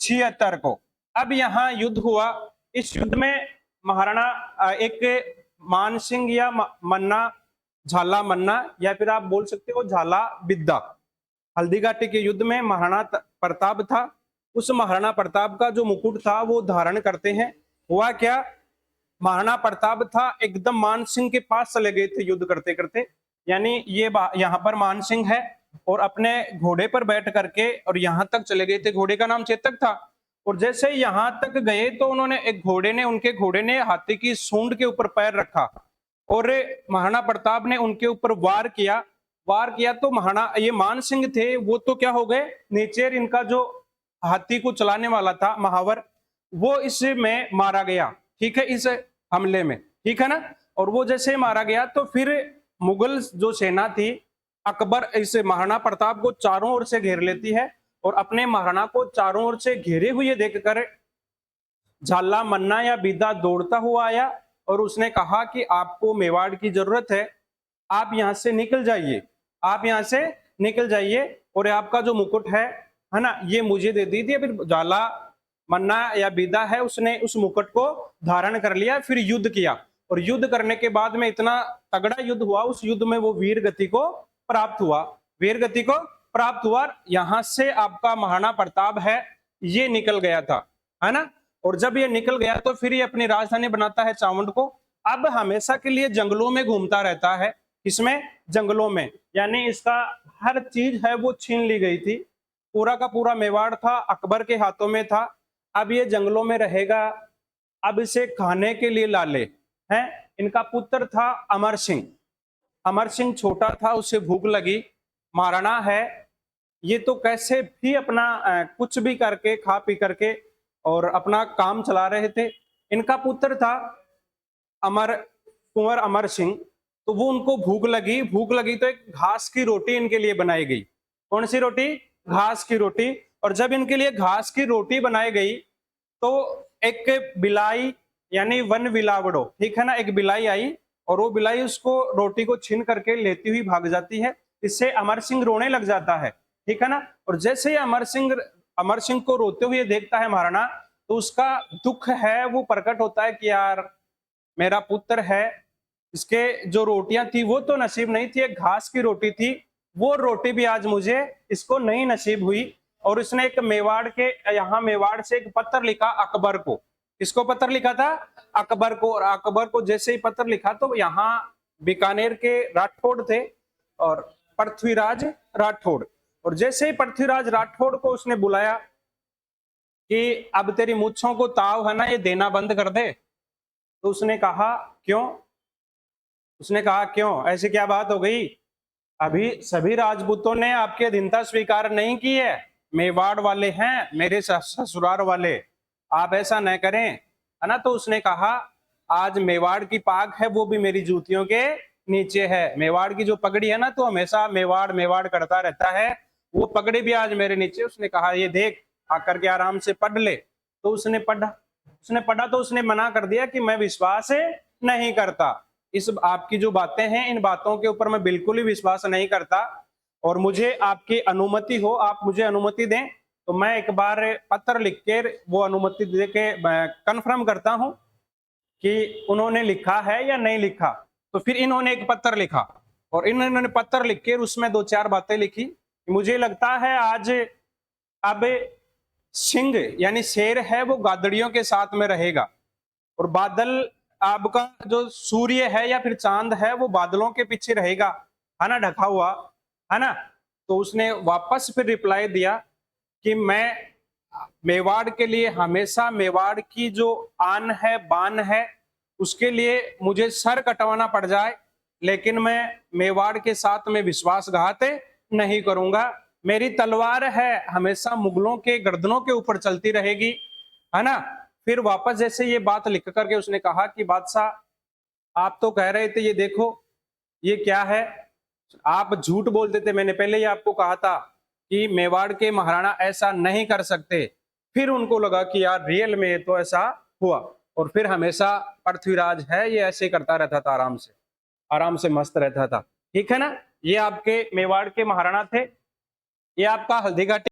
76 को। अब यहाँ युद्ध हुआ। इस युद्ध में महाराणा एक मानसिंह या मन्ना, झाला मन्ना, या फिर आप बोल सकते हो झाला बिद्दा, हल्दीघाटी के युद्ध में महाराणा प्रताप था। उस महाराणा प्रताप का जो मुकुट था वो धारण करते हैं। हुआ क्या, महाराणा प्रताप था एकदम मानसिंह के पास चले गए थे युद्ध करते करते, यानी ये यहाँ पर मानसिंह है और अपने घोड़े पर बैठ करके और यहाँ तक चले गए थे। घोड़े का नाम चेतक था। और जैसे यहाँ तक गए तो उनके घोड़े ने हाथी की सूंड के ऊपर पैर रखा और महाराणा प्रताप ने उनके ऊपर वार किया तो महाराणा ये मानसिंह थे वो तो क्या हो गए नीचे। इनका जो हाथी को चलाने वाला था महावर, वो इसमें मारा गया, ठीक है, इस हमले में, ठीक है ना। और वो जैसे मारा गया तो फिर मुगल जो सेना थी, अकबर इस महाराणा प्रताप को चारों ओर से घेर लेती है और अपने महाराणा को चारों ओर से घेरे हुए देखकर झाला मन्ना या बीदा दौड़ता हुआ आया और उसने कहा कि आपको मेवाड़ की जरूरत है, आप यहां से निकल जाइए, आप यहां से निकल जाइए और आपका जो मुकुट है ना, ये मुझे दे दीजिए। फिर झाला मन्ना या बीदा है उसने उस मुकुट को धारण कर लिया, फिर युद्ध किया और युद्ध करने के बाद में इतना तगड़ा युद्ध हुआ, उस युद्ध में वो वीर गति को प्राप्त हुआ, वीर गति को प्राप्त हुआ। यहां से आपका महाराणा प्रताप है ये निकल गया था, है ना। और जब ये निकल गया तो फिर ये अपनी राजधानी बनाता है चावंड को। अब हमेशा के लिए जंगलों में घूमता रहता है, इसमें जंगलों में, यानी इसका हर चीज है वो छीन ली गई थी। पूरा का पूरा मेवाड़ था अकबर के हाथों में था। अब ये जंगलों में रहेगा। अब इसे खाने के लिए लाले हैं। इनका पुत्र था अमर सिंह। अमर सिंह छोटा था, उसे भूख लगी, महाराणा है ये तो कैसे भी अपना कुछ भी करके खा पी करके और अपना काम चला रहे थे। इनका पुत्र था कुंवर अमर सिंह, तो वो उनको भूख लगी तो एक घास की रोटी इनके लिए बनाई गई। कौन सी रोटी? घास की रोटी। और जब इनके लिए घास की रोटी बनाई गई तो एक बिलाई यानी वन बिलावड़ो, ठीक है ना, एक बिलाई आई और वो बिलाई उसको रोटी को छीन करके लेती हुई भाग जाती है। इससे अमर सिंह रोने लग जाता है, ठीक है ना। और जैसे ही अमर सिंह को रोते हुए देखता है महाराणा, तो उसका दुख है वो प्रकट होता है कि यार मेरा पुत्र है, इसके जो रोटियां थी वो तो नसीब नहीं थी, एक घास की रोटी थी, वो रोटी भी आज मुझे इसको नहीं नसीब हुई। और इसने एक मेवाड़ से एक पत्र लिखा अकबर को। किसको पत्र लिखा था? अकबर को। और अकबर को जैसे ही पत्र लिखा तो यहाँ बीकानेर के राठौड़ थे और पृथ्वीराज राठौड़, और जैसे ही पृथ्वीराज राठौड़ को उसने बुलाया कि अब तेरी मूंछों को ताव है ना, ये देना बंद कर दे, तो उसने कहा क्यों? उसने कहा क्यों, ऐसी क्या बात हो गई? अभी सभी राजपूतों ने आपकी अधीनता स्वीकार नहीं की है, मेवाड़ वाले हैं, मेरे ससुराल वाले, आप ऐसा न करें, है ना। तो उसने कहा आज मेवाड़ की पाग है वो भी मेरी जूतियों के नीचे है। मेवाड़ की जो पगड़ी है ना, तो हमेशा मेवाड़ मेवाड़ करता रहता है, वो पगड़ी भी आज मेरे नीचे। उसने कहा ये देख, आकर के आराम से पढ़ ले। तो उसने पढ़ा तो उसने मना कर दिया कि मैं विश्वास नहीं करता, इस आपकी जो बातें हैं इन बातों के ऊपर मैं बिल्कुल ही विश्वास नहीं करता, और मुझे आपकी अनुमति हो, आप मुझे अनुमति दें तो मैं एक बार पत्र लिख के वो अनुमति दे के कंफर्म करता हूं कि उन्होंने लिखा है या नहीं लिखा। तो फिर इन्होंने एक पत्र लिखा और इन्होंने पत्र लिख के उसमें 2-4 बातें लिखी। मुझे लगता है आज अब सिंह यानी शेर है वो गादड़ियों के साथ में रहेगा, और बादल आपका जो सूर्य है या फिर चांद है वो बादलों के पीछे रहेगा, है ना, ढका हुआ, है ना। तो उसने वापस फिर रिप्लाई दिया कि मैं मेवाड़ के लिए हमेशा, मेवाड़ की जो आन है बान है उसके लिए मुझे सर कटवाना पड़ जाए, लेकिन मैं मेवाड़ के साथ में विश्वासघात नहीं करूंगा। मेरी तलवार है हमेशा मुगलों के गर्दनों के ऊपर चलती रहेगी, है ना। फिर वापस जैसे ये बात लिख करके उसने कहा कि बादशाह आप तो कह रहे थे, ये देखो ये क्या है, आप झूठ बोलते थे, मैंने पहले ही आपको कहा था कि मेवाड़ के महाराणा ऐसा नहीं कर सकते। फिर उनको लगा कि यार रियल में तो ऐसा हुआ, और फिर हमेशा पृथ्वीराज है ये ऐसे करता रहता था, आराम से मस्त रहता था, ठीक है ना। ये आपके मेवाड़ के महाराणा थे। ये आपका हल्दीघाटी